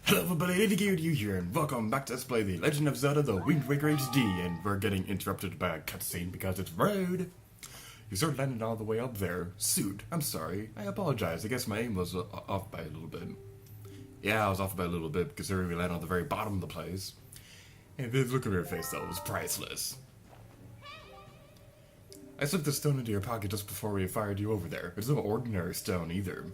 Hello everybody, you here, and welcome back to Let's Play The Legend of Zelda The Wind Waker HD, and we're getting interrupted by a cutscene because it's rude. You sort of landed all the way up there. Suit, I'm sorry. I apologize, I guess my aim was off by a little bit. Yeah, I was off by a little bit, considering we landed on the very bottom of the place. And this look at your face, though, was priceless. I slipped the stone into your pocket just before we fired you over there. It's no ordinary stone, either.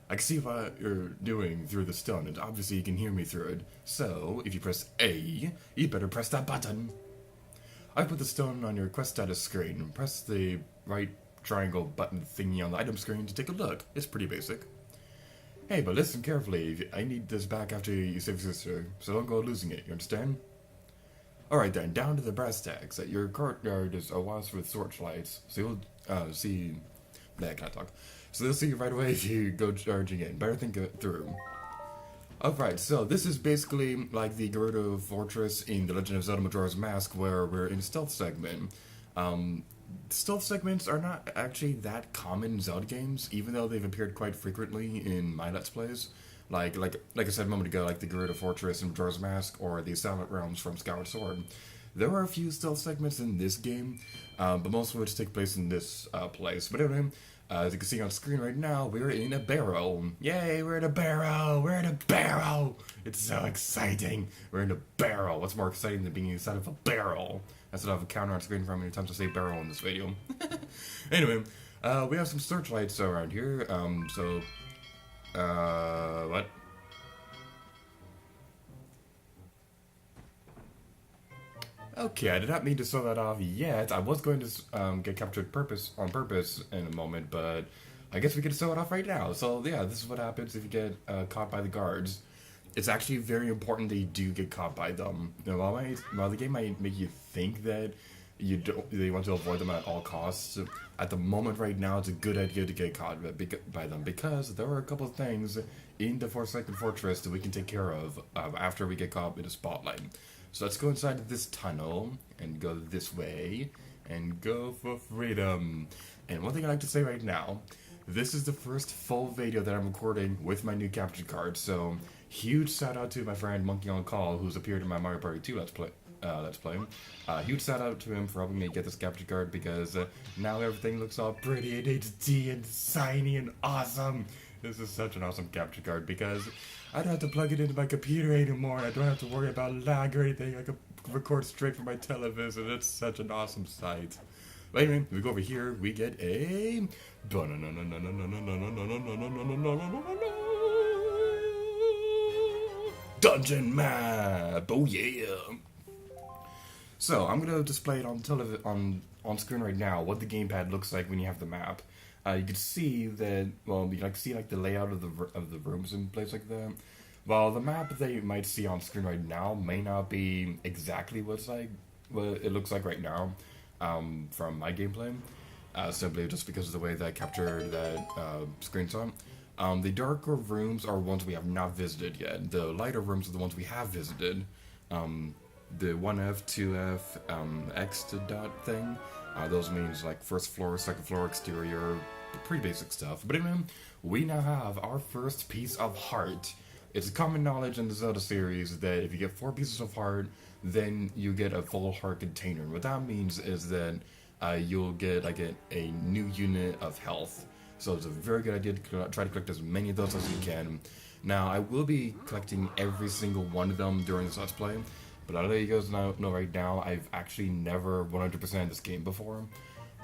I can see what you're doing through the stone, and obviously you can hear me through it. So, if you press A, you better press that button. I put the stone on your quest status screen. Press the right triangle button thingy on the item screen to take a look. It's pretty basic. Hey, but listen carefully. I need this back after you save your sister, so don't go losing it, you understand? Alright then, down to the brass tacks. At your courtyard is a wasp with torchlights, so you'll see... Nah, can't talk. So they'll see you right away if you go charging in. Better think it through. Alright, so this is basically like the Gerudo Fortress in The Legend of Zelda Majora's Mask, where we're in a stealth segment. Stealth segments are not actually that common in Zelda games, even though they've appeared quite frequently in my Let's Plays. Like I said a moment ago, like the Gerudo Fortress in Majora's Mask, or the Silent Realms from Skyward Sword. There are a few stealth segments in this game, but most of which take place in this place. But anyway, as you can see on screen right now, we're in a barrel. Yay, we're in a barrel! We're in a barrel! It's so exciting! We're in a barrel. What's more exciting than being inside of a barrel? That's what I have a counter on screen for how many times I say barrel in this video. Anyway, we have some searchlights around here. What? Okay, I did not mean to sew that off yet. I was going to get captured on purpose in a moment, but I guess we can sew it off right now. So yeah, this is what happens if you get caught by the guards. It's actually very important that you do get caught by them. You know, while the game might make you think that you want to avoid them at all costs, at the moment right now it's a good idea to get caught by them, because there are a couple of things in the Forsaken Fortress that we can take care of after we get caught in the spotlight. So let's go inside this tunnel, and go this way, and go for freedom. And one thing I'd like to say right now, this is the first full video that I'm recording with my new capture card, so huge shout out to my friend Monkey on Call, who's appeared in my Mario Party 2 Let's Play. Huge shout out to him for helping me get this capture card, because now everything looks all pretty and HD and shiny and awesome. This is such an awesome capture card, because I don't have to plug it into my computer anymore, and I don't have to worry about lag or anything. I can record straight from my television. It's such an awesome sight. But anyway, we go over here, we get a... dungeon map! Oh yeah! So, I'm gonna display it on screen right now, what the gamepad looks like when you have the map. You can see that, well, you can see like the layout of the rooms and place like that. Well, the map that you might see on screen right now may not be exactly what it looks like right now from my gameplay, simply just because of the way that I captured that screenshot. The darker rooms are ones we have not visited yet. The lighter rooms are the ones we have visited. The 1F, 2F, X dot thing. Those means like first floor, second floor, exterior, pretty basic stuff. But anyway, we now have our first piece of heart. It's common knowledge in the Zelda series that if you get 4 pieces of heart, then you get a full heart container. And what that means is that you'll get like a new unit of health. So it's a very good idea to try to collect as many of those as you can. Now, I will be collecting every single one of them during this Let's Play. But I'll let you guys know right now, I've actually never 100%ed this game before.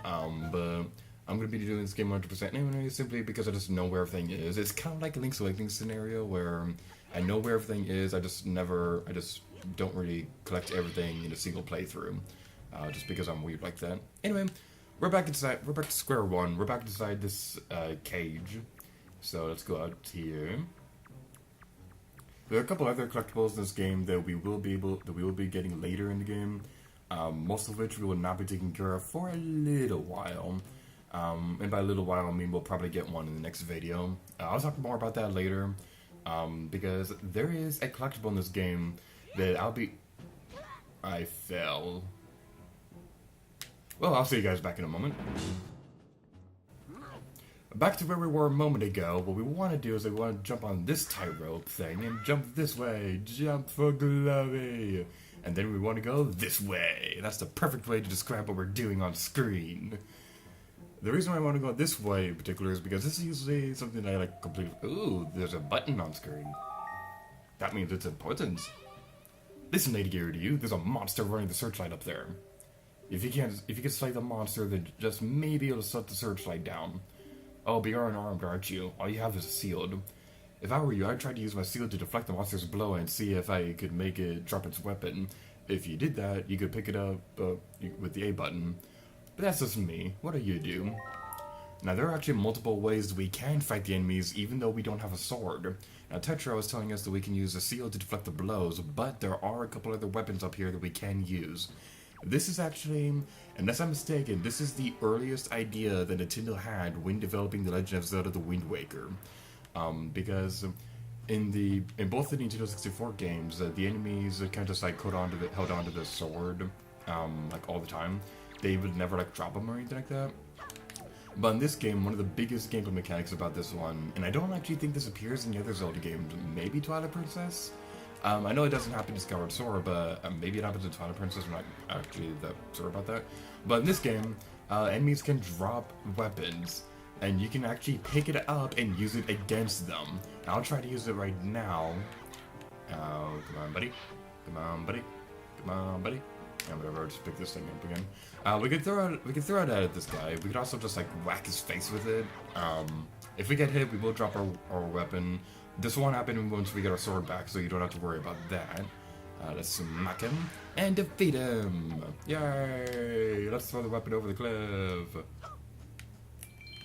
But I'm going to be doing this game 100% anyway, simply because I just know where everything is. It's kind of like a Link's Awakening scenario, where I know where everything is, I just don't really collect everything in a single playthrough. Just because I'm weird like that. Anyway, we're back to square one. We're back inside this cage. So let's go out here. There are a couple other collectibles in this game that we will be getting later in the game, most of which we will not be taking care of for a little while. And by a little while, I mean we'll probably get one in the next video. I'll talk more about that later, because there is a collectible in this game that I fell. Well, I'll see you guys back in a moment. Back to where we were a moment ago, what we want to do is we want to jump on this tightrope thing and jump this way. Jump for glory. And then we want to go this way. That's the perfect way to describe what we're doing on screen. The reason why I want to go this way in particular is because this is usually something that I like completely... Ooh, there's a button on screen. That means it's important. Listen, Lady Gear, to you, there's a monster running the searchlight up there. If you can slay the monster, then just maybe it'll shut the searchlight down. Oh, but you're unarmed, aren't you? All you have is a shield. If I were you, I'd try to use my shield to deflect the monster's blow and see if I could make it drop its weapon. If you did that, you could pick it up with the A button. But that's just me. What do you do? Now, there are actually multiple ways we can fight the enemies, even though we don't have a sword. Now, Tetra was telling us that we can use a shield to deflect the blows, but there are a couple other weapons up here that we can use. This is actually, unless I'm mistaken, this is the earliest idea that Nintendo had when developing The Legend of Zelda: The Wind Waker. Because in both the Nintendo 64 games, the enemies kind of just like held onto the sword, like all the time. They would never like drop them or anything like that. But in this game, one of the biggest gameplay mechanics about this one, and I don't actually think this appears in the other Zelda games, maybe Twilight Princess? I know it doesn't happen in Skyward Sword, but maybe it happens in Twilight Princess. I'm not actually that sure about that. But in this game, enemies can drop weapons, and you can actually pick it up and use it against them. And I'll try to use it right now. Come on, buddy. Come on, buddy. Come on, buddy. Yeah, whatever, I'll just pick this thing up again. We could throw it at this guy. We could also just like whack his face with it. If we get hit, we will drop our weapon. This won't happen once we get our sword back, so you don't have to worry about that. Let's smack him and defeat him. Yay! Let's throw the weapon over the cliff.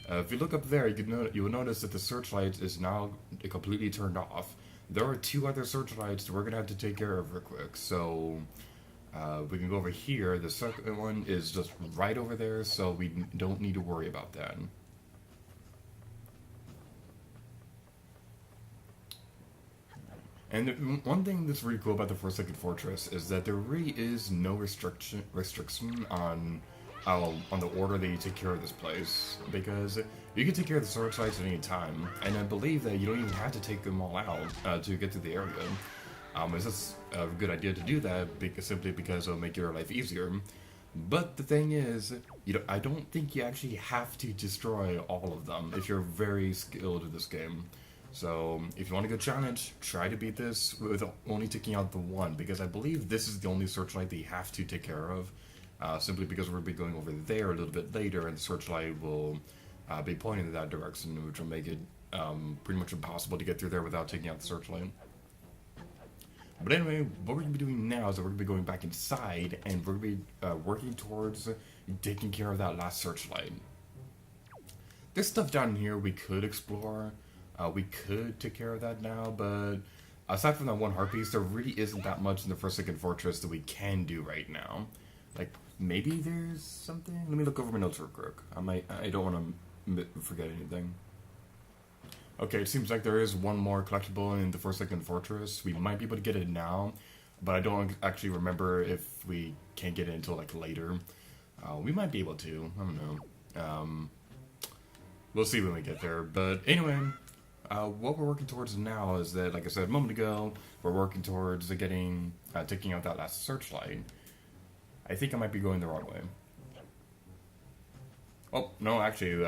If you look up there, you will notice that the searchlight is now completely turned off. There are two other searchlights that we're gonna have to take care of real quick. So we can go over here. The second one is just right over there, so we don't need to worry about that. And one thing that's really cool about the Forsaken Fortress is that there really is no restriction on the order that you take care of this place, because you can take care of the searchlights at any time, and I believe that you don't even have to take them all out to get to the area. It's just a good idea to do that simply because it'll make your life easier. But the thing is, I don't think you actually have to destroy all of them if you're very skilled at this game. So, if you want a good challenge, try to beat this with only taking out the one, because I believe this is the only searchlight that you have to take care of, simply because we'll be going over there a little bit later, and the searchlight will be pointing in that direction, which will make it pretty much impossible to get through there without taking out the searchlight. But anyway, what we're going to be doing now is that we're going to be going back inside, and we're going to be working towards taking care of that last searchlight. There's stuff down here we could explore. We could take care of that now, but aside from that one heart piece, there really isn't that much in the Forsaken Fortress that we can do right now. Like, maybe there's something? Let me look over my notes real quick. I don't want to forget anything. Okay, it seems like there is one more collectible in the Forsaken Fortress. We might be able to get it now, but I don't actually remember if we can't get it until, like, later. We might be able to. I don't know. We'll see when we get there. But anyway, what we're working towards now is that, like I said a moment ago, we're working towards taking out that last searchlight. I think I might be going the wrong way. Oh, no, actually,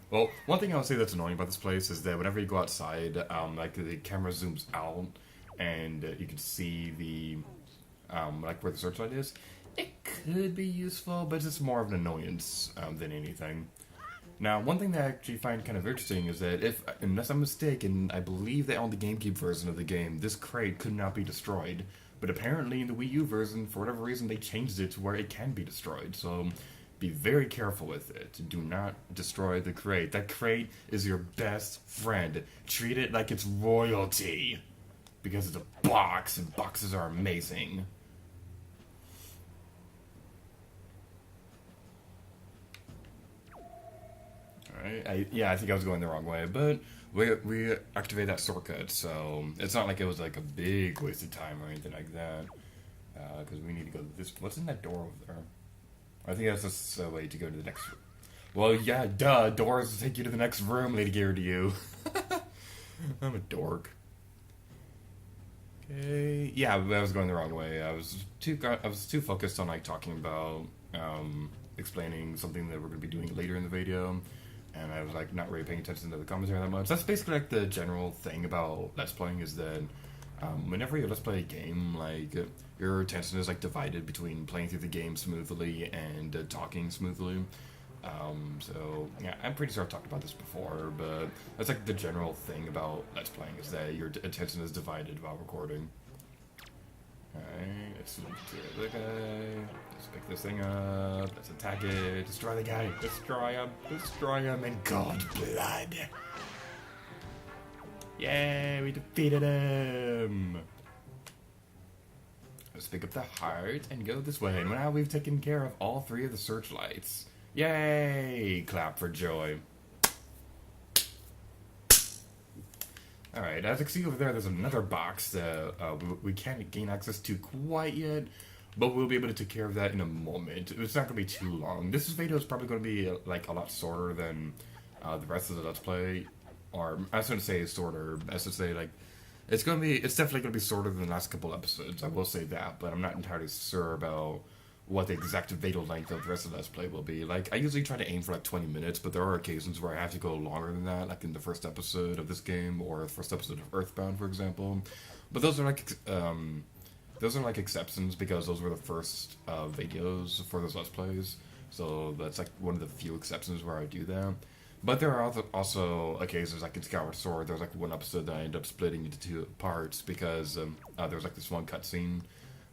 well, one thing I would say that's annoying about this place is that whenever you go outside, like, the camera zooms out, and you can see the, like, where the searchlight is. It could be useful, but it's more of an annoyance than anything. Now, one thing that I actually find kind of interesting is that unless I'm mistaken, I believe that on the GameCube version of the game, this crate could not be destroyed. But apparently in the Wii U version, for whatever reason, they changed it to where it can be destroyed. So be very careful with it. Do not destroy the crate. That crate is your best friend. Treat it like it's royalty. Because it's a box, and boxes are amazing. I think I was going the wrong way, but we activate that shortcut, so it's not like it was like a big waste of time or anything like that, because we need to go to this. What's in that door over there? I think that's just a way to go to the next Well, yeah, duh. Doors will take you to the next room, Lady Gear to you. I'm a dork. Okay. Yeah, I was going the wrong way. I was too focused on like talking about explaining something that we're going to be doing later in the video, and I was like not really paying attention to the commentary that much. That's basically like the general thing about Let's Playing is that whenever you Let's Play a game, like your attention is like divided between playing through the game smoothly and talking smoothly. So yeah, I'm pretty sure I've talked about this before, but that's like the general thing about Let's Playing is that your attention is divided while recording. Alright, let's look to the guy. Let's pick this thing up. Let's attack it. Destroy the guy. Destroy him. Destroy him in God blood. Yay, we defeated him. Let's pick up the heart and go this way. And now we've taken care of all 3 of the searchlights. Yay! Clap for joy. Alright, as you can see over there, there's another box that we can't gain access to quite yet, but we'll be able to take care of that in a moment. It's not going to be too long. This video is probably going to be like a lot shorter than the rest of the Let's Play, or I shouldn't say shorter, I should say like, it's definitely going to be shorter than the last couple episodes, I will say that, but I'm not entirely sure about what the exact video length of the rest of the Let's Play will be. Like, I usually try to aim for like 20 minutes, but there are occasions where I have to go longer than that, like in the first episode of this game, or the first episode of EarthBound, for example. But those are like exceptions, because those were the first videos for those Let's Plays, so that's like one of the few exceptions where I do that. But there are also occasions, like in Skyward Sword, there's like one episode that I end up splitting into 2 parts, because there was like this one cutscene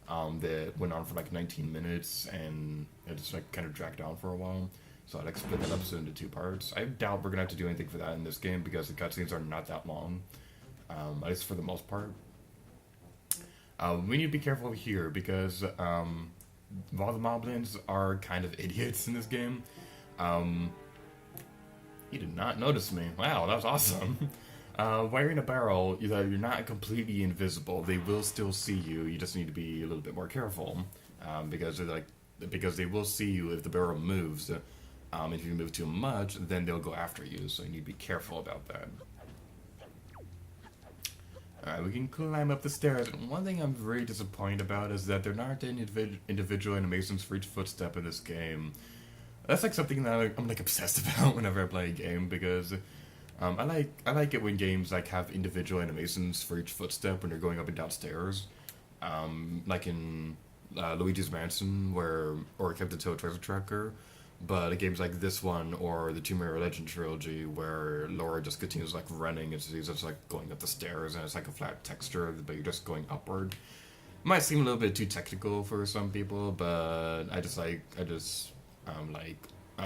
that went on for like 19 minutes, and it just like kind of dragged on for a while. So I like split that episode into 2 parts. I doubt we're gonna have to do anything for that in this game, because the cutscenes are not that long, at least for the most part. We need to be careful here, because while the moblins are kind of idiots in this game, he did not notice me. Wow, that was awesome. While you're in a barrel, you're not completely invisible. They will still see you. You just need to be a little bit more careful, because they will see you if the barrel moves. If you move too much, then they'll go after you. So you need to be careful about that. Alright, we can climb up the stairs. And one thing I'm very disappointed about is that there aren't any individual animations for each footstep in this game. That's like something that I'm like obsessed about whenever I play a game, because I like it when games like have individual animations for each footstep when you're going up and down stairs, like in Luigi's Mansion or Captain Toad Treasure Tracker. But games like this one or the Tomb Raider Legend trilogy, where Laura just continues like running and she's just like going up the stairs, and it's like a flat texture, but you're just going upward. Might seem a little bit too technical for some people, but I just like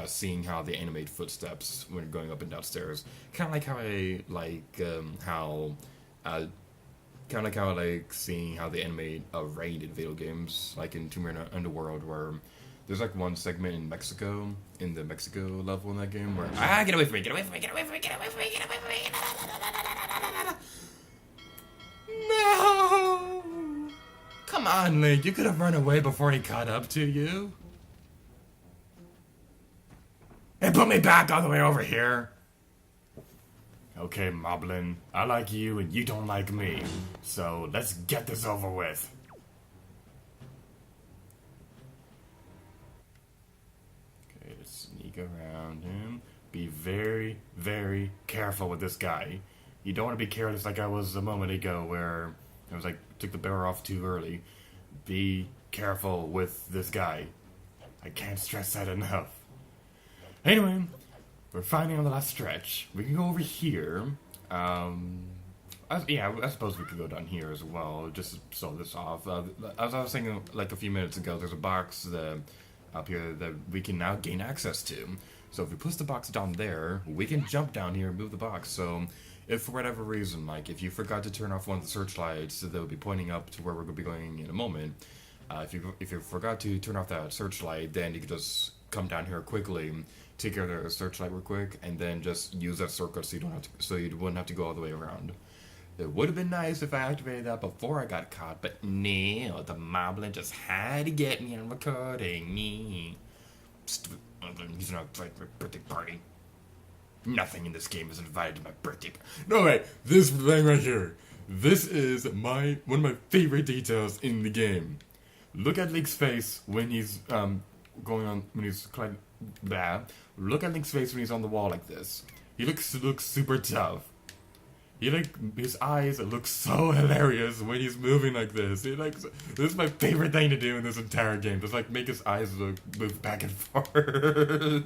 seeing how they animate footsteps when you're going up and down stairs. Kind of like how I like seeing how they animate a raid in video games, like in Tomb Raider Underworld, where there's like one segment in Mexico, in the Mexico level in that game, where get away from me, get away from me, get away from me, get away from me, get away from me. No! Come on, Link, you could have run away before he caught up to you. And put me back all the way over here. Okay, Moblin, I like you and you don't like me, so let's get this over with. Okay, let's sneak around him. Be very, very careful with this guy. You don't want to be careless like I was a moment ago, where I was like, took the barrel off too early. Be careful with this guy. I can't stress that enough. Anyway, we're finally on the last stretch. We can go over here. I suppose we could go down here as well, just to show this off. As I was saying like a few minutes ago, there's a box up here that we can now gain access to. So if we push the box down there, we can jump down here and move the box. So if for whatever reason, like if you forgot to turn off one of the searchlights that will be pointing up to where we're going to be going in a moment, if you forgot to turn off that searchlight, then you could just come down here quickly, take care of the searchlight real quick, and then just use that shortcut so you wouldn't have to go all the way around. It would have been nice if I activated that before I got caught, but no, the Moblin just had to get me on recording. He's not invited to my birthday party. Nothing in this game is invited to my birthday party. No, wait, this thing right here. This is one of my favorite details in the game. Look at Link's face when he's blah. Look at Link's face when he's on the wall like this. He looks super tough. His eyes look so hilarious when he's moving like this. This is my favorite thing to do in this entire game. Just make his eyes move back and forth.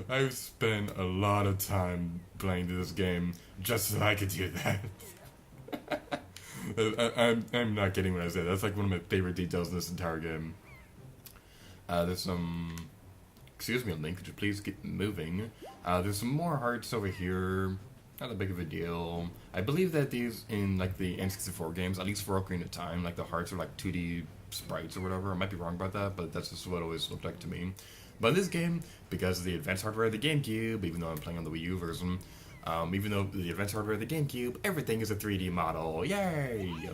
I've spent a lot of time playing this game just so I could do that. I'm not kidding when I say that. That's one of my favorite details in this entire game. There's some... Excuse me, Link, could you please get moving? There's some more hearts over here. Not that big of a deal. I believe that these, in the N64 games, at least for Ocarina of Time, the hearts are 2D sprites or whatever. I might be wrong about that, but that's just what it always looked like to me. But in this game, because of the advanced hardware of the GameCube, even though I'm playing on the Wii U version, even though the advanced hardware of the GameCube, everything is a 3D model. Yay!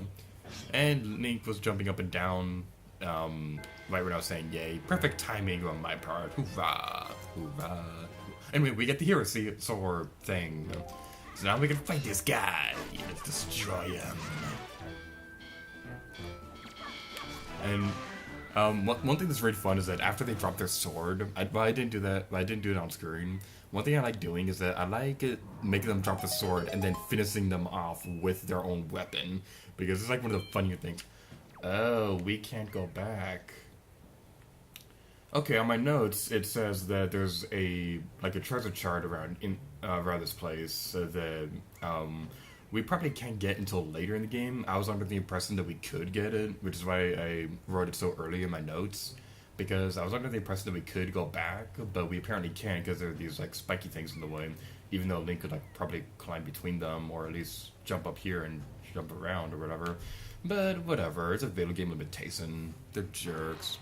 And Link was jumping up and down, right when I was saying yay. Perfect timing on my part. Hoorah! Hoorah! Anyway, we get the hero sword thing. So now we can fight this guy. Let's destroy him. And one thing that's really fun is that after they drop their sword, I didn't do that. I didn't do it on screen. One thing I like doing is that I like making them drop the sword and then finishing them off with their own weapon, because it's one of the funnier things. Oh, we can't go back. Okay, on my notes it says that there's a treasure chart around this place that we probably can't get until later in the game. I was under the impression that we could get it, which is why I wrote it so early in my notes, because I was under the impression that we could go back, but we apparently can't because there are these spiky things in the way. Even though Link could probably climb between them, or at least jump up here and jump around or whatever. But whatever, it's a video game limitation. They're jerks.